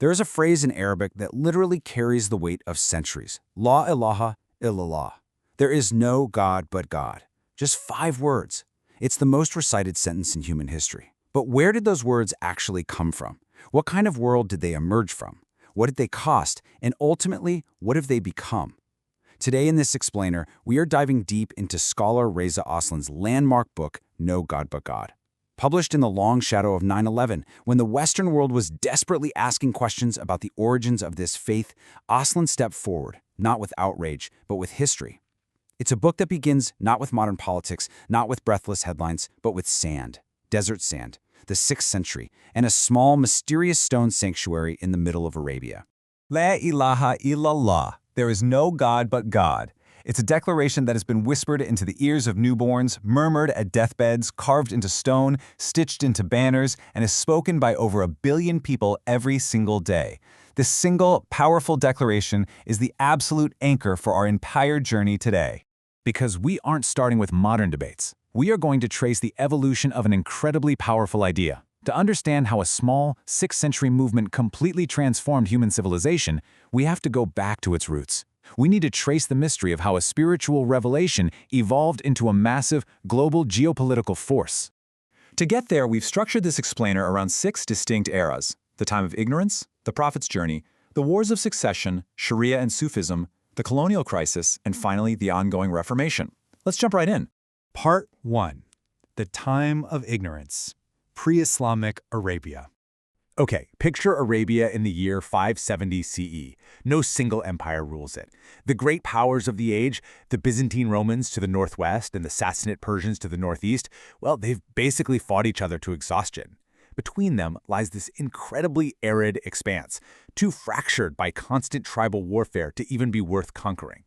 There is a phrase in Arabic that literally carries the weight of centuries. Lā ilāha illā. There is no God but God. Just 5 words. It's the most recited sentence in human history. But where did those words actually come from? What kind of world did they emerge from? What did they cost? And ultimately, what have they become? Today in this explainer, we are diving deep into scholar Reza Aslan's landmark book, No God But God. Published in the long shadow of 9/11, when the Western world was desperately asking questions about the origins of this faith, Aslan stepped forward, not with outrage, but with history. It's a book that begins not with modern politics, not with breathless headlines, but with sand, desert sand, the 6th century, and a small, mysterious stone sanctuary in the middle of Arabia. Lā ilāha illā. There is no God but God. It's a declaration that has been whispered into the ears of newborns, murmured at deathbeds, carved into stone, stitched into banners, and is spoken by over 1 billion people every single day. This single, powerful declaration is the absolute anchor for our entire journey today. Because we aren't starting with modern debates. We are going to trace the evolution of an incredibly powerful idea. To understand how a small, 6th century movement completely transformed human civilization, we have to go back to its roots. We need to trace the mystery of how a spiritual revelation evolved into a massive, global geopolitical force. To get there, we've structured this explainer around 6 distinct eras: the time of ignorance, the prophet's journey, the wars of succession, Sharia and Sufism, the colonial crisis, and finally, the ongoing Reformation. Let's jump right in. Part 1. The Time of Ignorance. Pre-Islamic Arabia. Okay, picture Arabia in the year 570 CE. No single empire rules it. The great powers of the age, the Byzantine Romans to the northwest and the Sassanid Persians to the northeast, well, they've basically fought each other to exhaustion. Between them lies this incredibly arid expanse, too fractured by constant tribal warfare to even be worth conquering.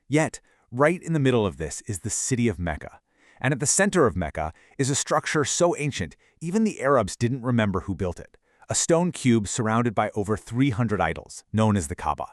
Yet, right in the middle of this is the city of Mecca. And at the center of Mecca is a structure so ancient, even the Arabs didn't remember who built it. A stone cube surrounded by over 300 idols, known as the Kaaba.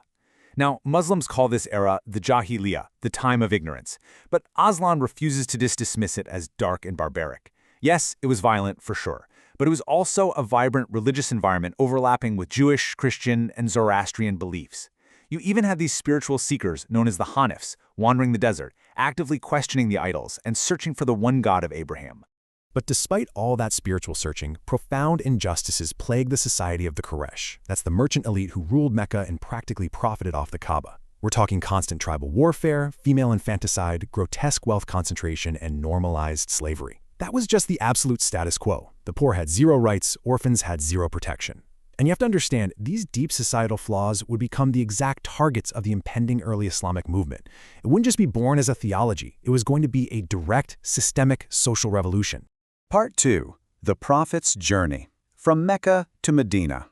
Now, Muslims call this era the Jahiliyyah, the time of ignorance, but Aslan refuses to dismiss it as dark and barbaric. Yes, it was violent for sure, but it was also a vibrant religious environment overlapping with Jewish, Christian, and Zoroastrian beliefs. You even had these spiritual seekers, known as the Hanifs, wandering the desert, actively questioning the idols and searching for the one God of Abraham. But despite all that spiritual searching, profound injustices plagued the society of the Quraysh. That's the merchant elite who ruled Mecca and practically profited off the Kaaba. We're talking constant tribal warfare, female infanticide, grotesque wealth concentration, and normalized slavery. That was just the absolute status quo. The poor had 0 rights, orphans had 0 protection. And you have to understand, these deep societal flaws would become the exact targets of the impending early Islamic movement. It wouldn't just be born as a theology, it was going to be a direct, systemic social revolution. Part 2. The Prophet's Journey. From Mecca to Medina.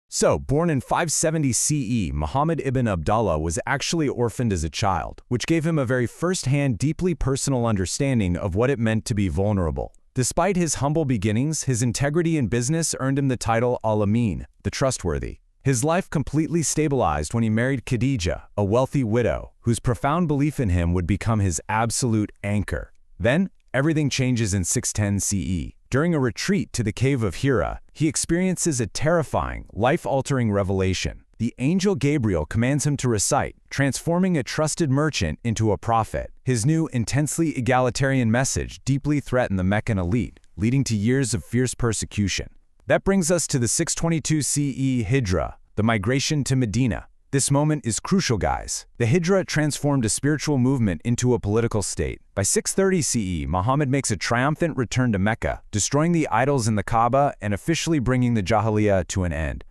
So, born in 570 CE, Muhammad ibn Abdullah was actually orphaned as a child, which gave him a very first-hand, deeply personal understanding of what it meant to be vulnerable. Despite his humble beginnings, his integrity in business earned him the title Al-Amin, the trustworthy. His life completely stabilized when he married Khadija, a wealthy widow, whose profound belief in him would become his absolute anchor. Then, everything changes in 610 CE. During a retreat to the cave of Hira, he experiences a terrifying, life-altering revelation. The angel Gabriel commands him to recite, transforming a trusted merchant into a prophet. His new, intensely egalitarian message deeply threatened the Meccan elite, leading to years of fierce persecution. That brings us to the 622 CE Hijra, the migration to Medina. This moment is crucial, guys. The Hijra transformed a spiritual movement into a political state. By 630 CE, Muhammad makes a triumphant return to Mecca, destroying the idols in the Kaaba and officially bringing the Jahiliyyah to an end.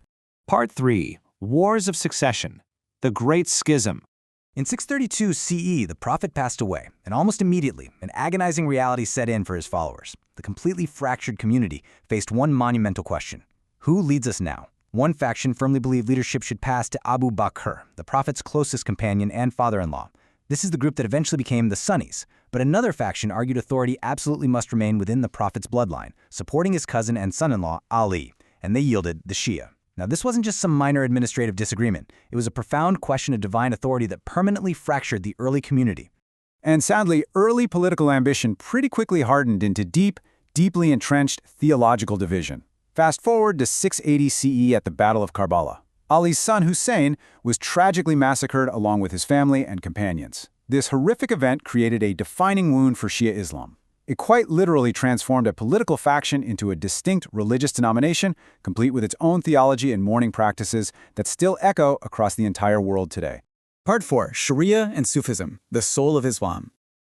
Part 3. Wars of Succession. The Great Schism. In 632 CE, the prophet passed away, and almost immediately, an agonizing reality set in for his followers. The completely fractured community faced one monumental question: who leads us now? One faction firmly believed leadership should pass to Abu Bakr, the prophet's closest companion and father-in-law. This is the group that eventually became the Sunnis, but another faction argued authority absolutely must remain within the prophet's bloodline, supporting his cousin and son-in-law, Ali, and they yielded the Shia. Now, this wasn't just some minor administrative disagreement. It was a profound question of divine authority that permanently fractured the early community. And sadly, early political ambition pretty quickly hardened into deeply entrenched theological division. Fast forward to 680 CE at the Battle of Karbala. Ali's son Hussein was tragically massacred along with his family and companions. This horrific event created a defining wound for Shia Islam. It quite literally transformed a political faction into a distinct religious denomination, complete with its own theology and mourning practices that still echo across the entire world today. Part 4. Sharia and Sufism, the soul of Islam.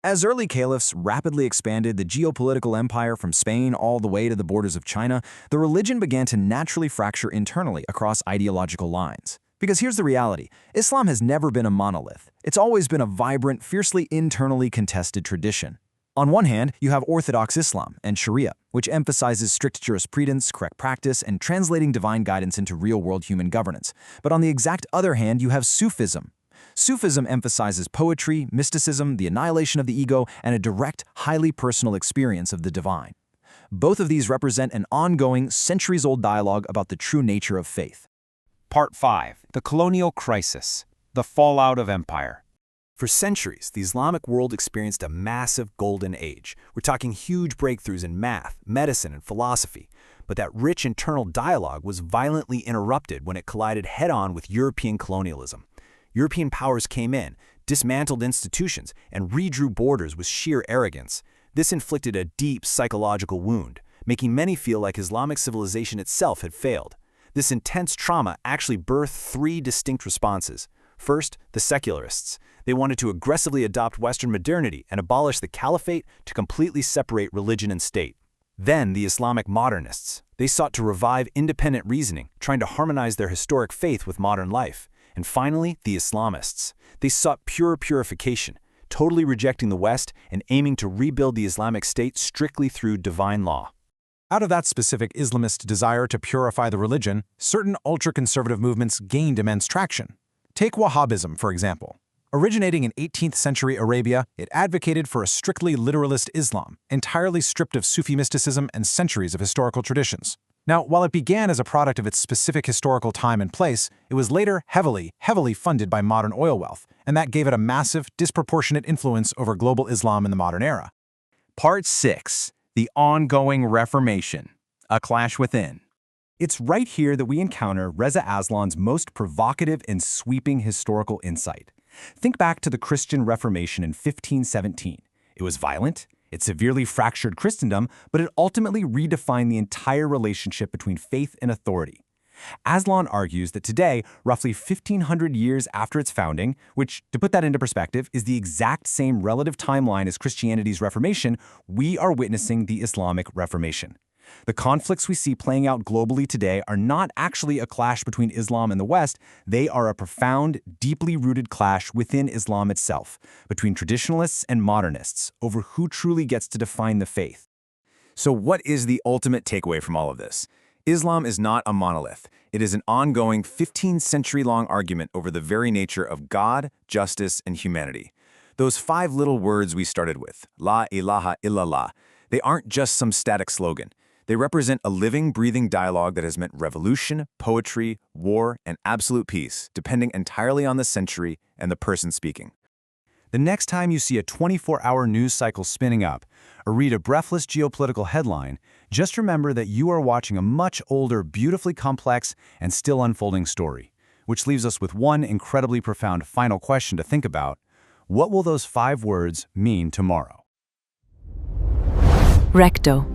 As early caliphs rapidly expanded the geopolitical empire from Spain all the way to the borders of China, the religion began to naturally fracture internally across ideological lines. Because here's the reality, Islam has never been a monolith. It's always been a vibrant, fiercely internally contested tradition. On one hand, you have Orthodox Islam and Sharia, which emphasizes strict jurisprudence, correct practice, and translating divine guidance into real-world human governance. But on the exact other hand, you have Sufism. Sufism emphasizes poetry, mysticism, the annihilation of the ego, and a direct, highly personal experience of the divine. Both of these represent an ongoing, centuries-old dialogue about the true nature of faith. Part 5. The Colonial Crisis. The Fallout of Empire. For centuries, the Islamic world experienced a massive golden age. We're talking huge breakthroughs in math, medicine, and philosophy. But that rich internal dialogue was violently interrupted when it collided head-on with European colonialism. European powers came in, dismantled institutions, and redrew borders with sheer arrogance. This inflicted a deep psychological wound, making many feel like Islamic civilization itself had failed. This intense trauma actually birthed three distinct responses. First, the secularists. They wanted to aggressively adopt Western modernity and abolish the caliphate to completely separate religion and state. Then, the Islamic modernists. They sought to revive independent reasoning, trying to harmonize their historic faith with modern life. And finally, the Islamists. They sought pure purification, totally rejecting the West and aiming to rebuild the Islamic State strictly through divine law. Out of that specific Islamist desire to purify the religion, certain ultra-conservative movements gained immense traction. Take Wahhabism, for example. Originating in 18th century Arabia, it advocated for a strictly literalist Islam, entirely stripped of Sufi mysticism and centuries of historical traditions. Now, while it began as a product of its specific historical time and place, it was later heavily funded by modern oil wealth, and that gave it a massive, disproportionate influence over global Islam in the modern era. Part 6. The Ongoing Reformation. A Clash Within. It's right here that we encounter Reza Aslan's most provocative and sweeping historical insight. Think back to the Christian Reformation in 1517. It was violent, it severely fractured Christendom, but it ultimately redefined the entire relationship between faith and authority. Aslan argues that today, roughly 1,500 years after its founding, which, to put that into perspective, is the exact same relative timeline as Christianity's Reformation, we are witnessing the Islamic Reformation. The conflicts we see playing out globally today are not actually a clash between Islam and the West, they are a profound, deeply rooted clash within Islam itself, between traditionalists and modernists, over who truly gets to define the faith. So what is the ultimate takeaway from all of this? Islam is not a monolith. It is an ongoing 15-century-long argument over the very nature of God, justice, and humanity. Those 5 little words we started with, lā ilāha illā, they aren't just some static slogan. They represent a living, breathing dialogue that has meant revolution, poetry, war, and absolute peace, depending entirely on the century and the person speaking. The next time you see a 24-hour news cycle spinning up, or read a breathless geopolitical headline, just remember that you are watching a much older, beautifully complex, and still unfolding story. Which leaves us with one incredibly profound final question to think about. What will those 5 words mean tomorrow? Recto.